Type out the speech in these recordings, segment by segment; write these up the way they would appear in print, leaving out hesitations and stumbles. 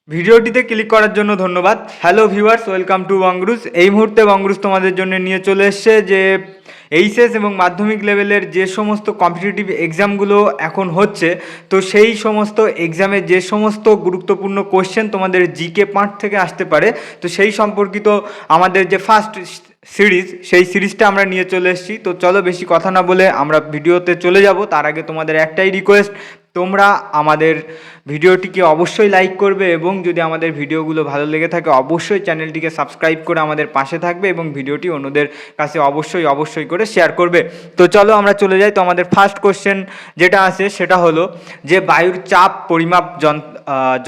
ভিডিওটিতে ক্লিক করার জন্য ধন্যবাদ। হ্যালো ভিউয়ার্স, ওয়েলকাম টু বংগ্রুজ। এই মুহূর্তে বংগ্রুজ তোমাদের জন্য নিয়ে চলে এসছে যে এইচএস এবং মাধ্যমিক লেভেলের যে সমস্ত কম্পিটিটিভ এক্সামগুলো এখন হচ্ছে, তো সেই সমস্ত এক্সামে যে সমস্ত গুরুত্বপূর্ণ কোশ্চেন তোমাদের জিকে পার্ট থেকে আসতে পারে, তো সেই সম্পর্কিত আমাদের যে ফার্স্ট সিরিজ, সেই সিরিজটা আমরা নিয়ে চলে এসেছি। তো চলো বেশি কথা না বলে আমরা ভিডিওতে চলে যাব। তার আগে তোমাদের একটাই রিকোয়েস্ট, তোমরা আমাদের ভিডিওটিকে অবশ্যই লাইক করবে এবং যদি আমাদের ভিডিওগুলো ভালো লেগে থাকে অবশ্যই চ্যানেলটিকে সাবস্ক্রাইব করে আমাদের পাশে থাকবে এবং ভিডিওটি অন্যদের কাছে অবশ্যই করে শেয়ার করবে। তো চলো আমরা চলে যাই। তো আমাদের ফার্স্ট কোশ্চেন যেটা আছে সেটা হলো যে বায়ুর চাপ পরিমাপ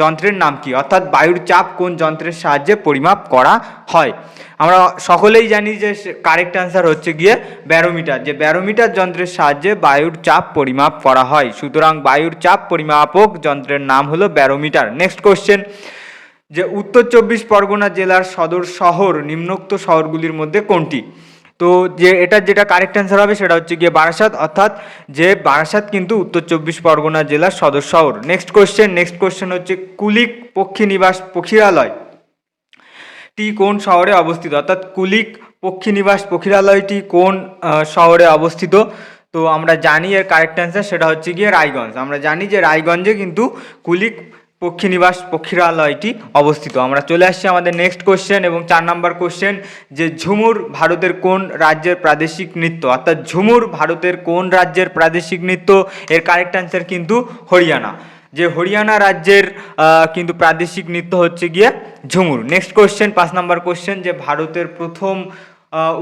যন্ত্রের নাম কি, অর্থাৎ বায়ুর চাপ কোন যন্ত্রের সাহায্যে পরিমাপ করা হয়। আমরা সকলেই জানি যে কারেক্ট অ্যান্সার হচ্ছে গিয়ে ব্যারোমিটার, যে ব্যারোমিটার যন্ত্রের সাহায্যে বায়ুর চাপ পরিমাপ করা হয়। সুতরাং বায়ুর চাপ পরিমাপক যন্ত্রের নাম হলো ব্যারোমিটার। নেক্সট কোশ্চেন, যে উত্তর চব্বিশ পরগনা জেলার সদর শহর নিম্নোক্ত শহরগুলির মধ্যে কোনটি। তো যে এটার যেটা কারেক্ট অ্যান্সার হবে সেটা হচ্ছে গিয়ে বারাসাত, অর্থাৎ যে বারাসাত কিন্তু উত্তর চব্বিশ পরগনা জেলার সদর শহর। নেক্সট কোশ্চেন হচ্ছে কুলিক পক্ষীনিবাস পক্ষীরালয় টি কোন শহরে অবস্থিত, অর্থাৎ কুলিক পক্ষীনিবাস পক্ষীরালয়টি কোন শহরে অবস্থিত। তো আমরা জানি এর কারেক্ট অ্যান্সার সেটা হচ্ছে গিয়ে রায়গঞ্জ। আমরা জানি যে রায়গঞ্জে কিন্তু কুলিক পক্ষীনিবাস পক্ষীরালয়টি অবস্থিত। আমরা চলে আসছি আমাদের নেক্সট কোশ্চেন এবং 4 নম্বর কোশ্চেন, যে ঝুমুর ভারতের কোন রাজ্যের প্রাদেশিক নৃত্য, অর্থাৎ ঝুমুর ভারতের কোন রাজ্যের প্রাদেশিক নৃত্য। এর কারেক্ট অ্যান্সার কিন্তু হরিয়ানা, যে হরিয়ানা রাজ্যের কিন্তু প্রাদেশিক নৃত্য হচ্ছে গিয়ে ঝুমুর। নেক্সট কোশ্চেন 5 নম্বর কোশ্চেন, যে ভারতের প্রথম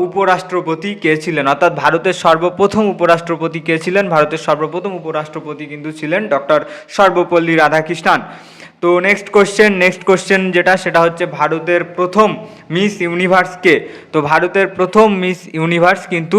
উপরাষ্ট্রপতি কে ছিলেন, অর্থাৎ ভারতের সর্বপ্রথম উপরাষ্ট্রপতি কে ছিলেন। ভারতের সর্বপ্রথম উপরাষ্ট্রপতি কিন্তু ছিলেন ডক্টর সর্বপল্লী রাধাকৃষ্ণন। তো নেক্সট কোশ্চেন যেটা সেটা হচ্ছে ভারতের প্রথম মিস ইউনিভার্স কে। তো ভারতের প্রথম মিস ইউনিভার্স কিন্তু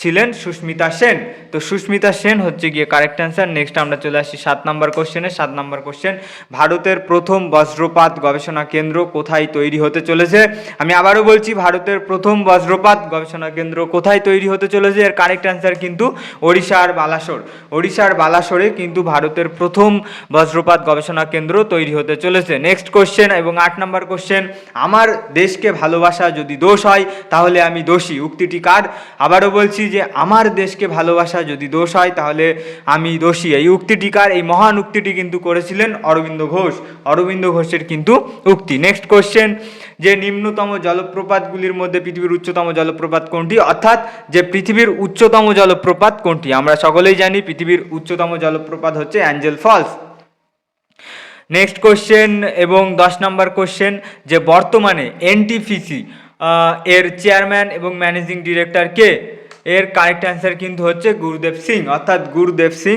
ছিলেন সুস্মিতা সেন। তো সুস্মিতা সেন হচ্ছে গিয়ে কারেক্ট অ্যান্সার। নেক্সট আমরা চলে আসছি 7 নম্বর কোশ্চেনে। 7 নম্বর কোশ্চেন, ভারতের প্রথম বজ্রপাত গবেষণা কেন্দ্র কোথায় তৈরি হতে চলেছে। আমি আবারও বলছি, ভারতের প্রথম বজ্রপাত গবেষণা কেন্দ্র কোথায় তৈরি হতে চলেছে। এর কারেক্ট অ্যান্সার কিন্তু ওড়িশার বালাসোর। ওড়িশার বালাসোরে কিন্তু ভারতের প্রথম বজ্রপাত গবেষণা কেন্দ্র তৈরি হতে চলেছে। নেক্সট কোশ্চেন এবং 8 নম্বর কোশ্চেন, আমার দেশকে ভালোবাসা যদি দোষ হয় তাহলে আমি দোষী, উক্তিটি কার। আবারও বলছি যে আমার দেশকে ভালোবাসা যদি দোষ হয় তাহলে আমি দোষী, এই উক্তিটি কার। এই মহান উক্তিটি কিন্তু করেছিলেন অরবিন্দ ঘোষ। অরবিন্দ ঘোষের কিন্তু উক্তি। নেক্সট কোশ্চেন, যে নিম্নতম জলপ্রপাতগুলির মধ্যে পৃথিবীর উচ্চতম জলপ্রপাত কোনটি, অর্থাৎ যে পৃথিবীর উচ্চতম জলপ্রপাত কোনটি। আমরা সকলেই জানি পৃথিবীর উচ্চতম জলপ্রপাত হচ্ছে অ্যাঞ্জেল ফলস। নেক্সট কোশ্চেন এবং 10 নম্বর কোশ্চেন, যে বর্তমানে এনটিপিসি এর চেয়ারম্যান এবং ম্যানেজিং ডিরেক্টর কে। এর কারেক্ট অ্যান্সার কিন্তু হচ্ছে গুরুদেব সিং, অর্থাৎ গুরুদেব সিং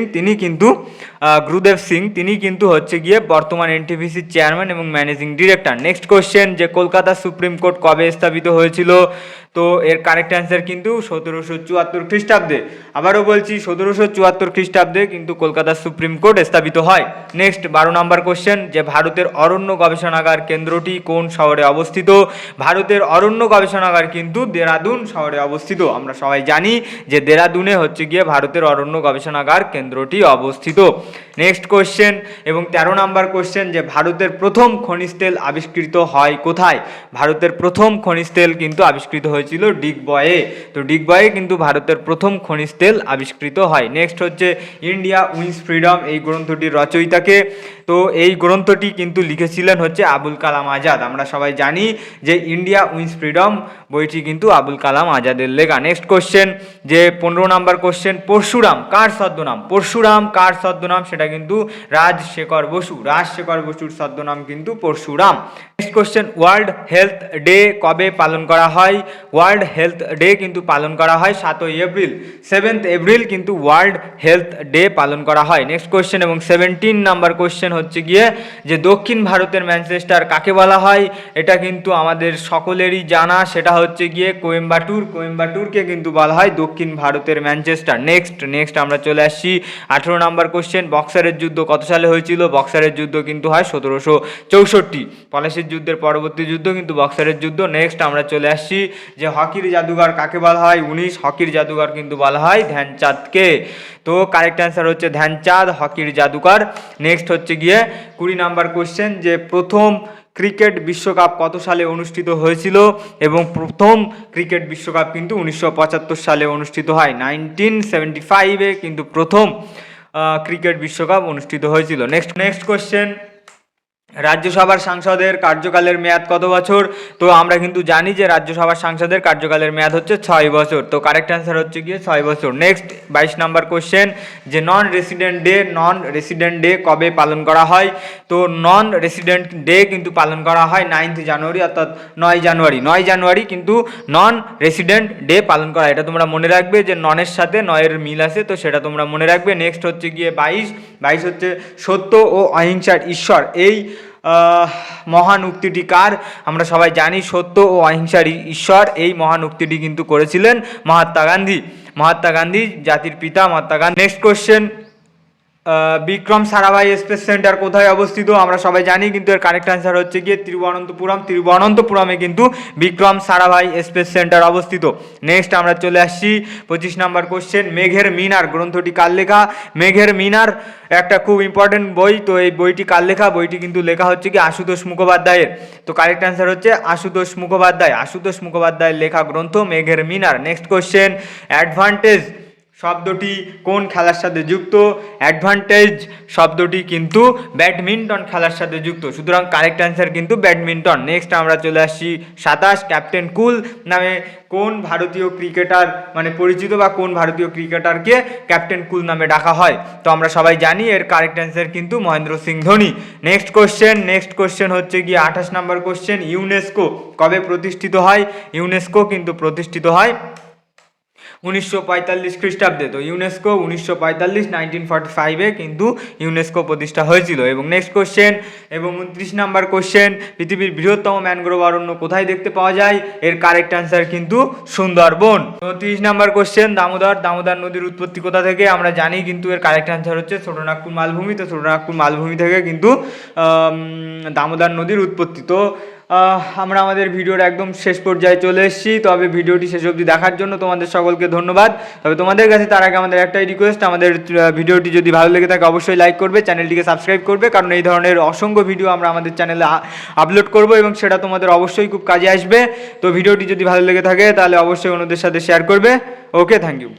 তিনি কিন্তু হচ্ছে গিয়ে বর্তমান এনটিপিসির চেয়ারম্যান এবং ম্যানেজিং ডিরেক্টর। নেক্সট কোশ্চেন, যে কলকাতা সুপ্রিম কোর্ট কবে স্থাপিত হয়েছিল। তো এর কারেক্ট অ্যান্সার কিন্তু 1774 খ্রিস্টাব্দে। আবারও বলছি 1774 খ্রিস্টাব্দে কিন্তু কলকাতা সুপ্রিম কোর্ট স্থাপিত হয়। নেক্সট 12 নম্বর কোশ্চেন, যে ভারতের অরণ্য গবেষণাগার কেন্দ্রটি কোন শহরে অবস্থিত। ভারতের অরণ্য গবেষণাগার কিন্তু দেরাদুন শহরে অবস্থিত। আমরা সবাই জানি যে দেরাদুনে হচ্ছে গিয়ে ভারতের অরণ্য গবেষণাগার কেন্দ্রটি অবস্থিত। নেক্সট কোশ্চেন এবং 13 নম্বর কোশ্চেন, যে ভারতের প্রথম খনিজ তেল আবিষ্কৃত হয় কোথায়। ভারতের প্রথম খনিজ তেল কিন্তু আবিষ্কৃত হয়েছিল ডিগবয়ে। তো ডিগবয়ে কিন্তু ভারতের প্রথম খনিজ তেল আবিষ্কৃত হয়। নেক্সট হচ্ছে ইন্ডিয়া উইন্স ফ্রিডম, এই গ্রন্থটির রচয়িতাকে। তো এই গ্রন্থটি কিন্তু লিখেছিলেন হচ্ছে আবুল কালাম আজাদ। আমরা সবাই জানি যে ইন্ডিয়া উইন্স ফ্রিডম বইটি কিন্তু আবুল কালাম আজাদের লেখা। নেক্সট কোশ্চেন, যে 15 নম্বর কোশ্চেন, পরশুরাম কার ছদ্মনাম। পরশুরাম কার ছদ্মনাম, সেটা কিন্তু রাজশেখর বসুর ছদ্মনাম কিন্তু Parashuram. Next question, world health day কবে পালন করা হয়। ওয়ার্ল্ড হেলথ ডে কিন্তু পালন করা হয় 7ই এপ্রিল। 7th এপ্রিল কিন্তু ওয়ার্ল্ড হেলথ ডে পালন করা হয়। নেক্সট কোশ্চেন এবং 17 নাম্বার কোশ্চেন হচ্ছে গিয়ে, যে দক্ষিণ ভারতের ম্যানচেস্টার কাকে বলা হয়। এটা কিন্তু আমাদের সকলেরই জানা, সেটা হচ্ছে গিয়ে কোয়েম্বাটুরকে কিন্তু বলা হয় দক্ষিণ ভারতের ম্যানচেস্টার। নেক্সট আমরা চলে আসছি 18 নাম্বার কোশ্চেন, বক্সারের যুদ্ধ কত সালে হয়েছিল? বক্সারের যুদ্ধ কিন্তু হয় 1764। পলাশির যুদ্ধের পরবর্তী যুদ্ধ কিন্তু বক্সারের যুদ্ধ। নেক্সট আমরা চলে আসছি যে হকির জাদুঘর কাকে বলা হয়? 19 হকির জাদুঘর কিন্তু বলা হয় ধ্যানচাঁদকে। তো কারেক্ট অ্যান্সার হচ্ছে ধ্যানচাঁদ হকির জাদুঘর। নেক্সট হচ্ছে গিয়ে 20 নাম্বার কোশ্চেন যে প্রথম ক্রিকেট বিশ্বকাপ কত সালে অনুষ্ঠিত হয়েছিল? এবং প্রথম ক্রিকেট বিশ্বকাপ কিন্তু 1975 সালে অনুষ্ঠিত হয়। 1975-এ কিন্তু প্রথম ক্রিকেট বিশ্বকাপ অনুষ্ঠিত হয়েছিল। নেক্সট কোশ্চেন, রাজ্যসভার সাংসদের কার্যকালের মেয়াদ কত বছর? তো আমরা কিন্তু জানি যে রাজ্যসভার সাংসদের কার্যকালের মেয়াদ হচ্ছে 6 বছর। তো কারেক্ট অ্যান্সার হচ্ছে গিয়ে 6 বছর। নেক্সট 22 নাম্বার কোশ্চেন যে নন রেসিডেন্ট ডে কবে পালন করা হয়? তো নন রেসিডেন্ট ডে কিন্তু পালন করা হয় 9 জানুয়ারি, অর্থাৎ 9 জানুয়ারি কিন্তু নন রেসিডেন্ট ডে পালন করা হয়। এটা তোমরা মনে রাখবে যে ননের সাথে নয়ের মিল আছে, তো সেটা তোমরা মনে রাখবে। নেক্সট হচ্ছে গিয়ে 22 হচ্ছে সত্য ও অহিংসার ঈশ্বর, এই মহান উক্তিটি কার? আমরা সবাই জানি সত্য ও অহিংসার ঈশ্বর, এই মহান উক্তিটি কিন্তু করেছিলেন মহাত্মা গান্ধী জাতির পিতা Mahatma Gandhi. Next question, Vikram Sarabhai space centre কোথায় অবস্থিত? আমরা সবাই জানি কিন্তু এর কারেক্ট অ্যান্সার হচ্ছে গিয়ে তিরুবনন্তপুরমে কিন্তু বিক্রম সারাভাই স্পেস সেন্টার অবস্থিত। নেক্সট আমরা চলে আসছি 25 নাম্বার কোশ্চেন, মেঘের মিনার গ্রন্থটি কার লেখা? মেঘের মিনার একটা খুব ইম্পর্টেন্ট বই। তো এই বইটি কার লেখা? বইটি কিন্তু লেখা হচ্ছে কি আশুতোষ মুখোপাধ্যায়ের। তো কারেক্ট অ্যান্সার হচ্ছে আশুতোষ মুখোপাধ্যায়ের লেখা গ্রন্থ মেঘের মিনার। নেক্সট কোশ্চেন, অ্যাডভান্টেজ শব্দটি কোন খেলার সাথে যুক্ত? অ্যাডভান্টেজ শব্দটি কিন্তু ব্যাডমিন্টন খেলার সাথে যুক্ত, সুতরাং কারেক্ট অ্যান্সার কিন্তু ব্যাডমিন্টন। নেক্সট আমরা চলে আসছি 27, ক্যাপ্টেন কুল নামে কোন ভারতীয় ক্রিকেটার মানে পরিচিত বা কোন ভারতীয় ক্রিকেটারকে ক্যাপ্টেন কুল নামে ডাকা হয়? তো আমরা সবাই জানি এর কারেক্ট অ্যান্সার কিন্তু মহেন্দ্র সিং ধোনি। নেক্সট কোশ্চেন হচ্ছে গিয়ে 28 নাম্বার কোশ্চেন, ইউনেস্কো কবে প্রতিষ্ঠিত হয়? ইউনেস্কো কিন্তু প্রতিষ্ঠিত হয় 1945 খ্রিস্টাব্দে। তো ইউনেস্কো 1945 কিন্তু ইউনেস্কো প্রতিষ্ঠা হয়েছিল। এবং নেক্সট কোশ্চেন এবং 29 নাম্বার কোশ্চেন, পৃথিবীর বৃহত্তম ম্যানগ্রোভ অরণ্য কোথায় দেখতে পাওয়া যায়? এর কারেক্ট অ্যান্সার কিন্তু সুন্দরবন। 30 নাম্বার কোশ্চেন, দামোদর নদীর উৎপত্তি কোথা থেকে? আমরা জানি কিন্তু এর কারেক্ট অ্যান্সার হচ্ছে ছোটনাগপুর মালভূমি। তো ছোটনাগপুর মালভূমি থেকে কিন্তু দামোদর নদীর উৎপত্তি। তো আমরা আমাদের ভিডিওর একদম শেষ পর্যায়ে চলে এসেছি। তবে ভিডিওটি শেষ অবধি দেখার জন্য তোমাদের সকলকে ধন্যবাদ। তবে তোমাদের কাছে তার আগে আমাদের একটাই রিকোয়েস্ট, আমাদের ভিডিওটি যদি ভালো লেগে থাকে অবশ্যই লাইক করবে, চ্যানেলটিকে সাবস্ক্রাইব করবে, কারণ এই ধরনের অসংখ্য ভিডিও আমরা আমাদের চ্যানেলে আপলোড করব এবং সেটা তোমাদের অবশ্যই খুব কাজে আসবে। তো ভিডিওটি যদি ভালো লেগে থাকে তাহলে অবশ্যই অন্যদের সাথে শেয়ার করবে। ওকে, থ্যাংক ইউ।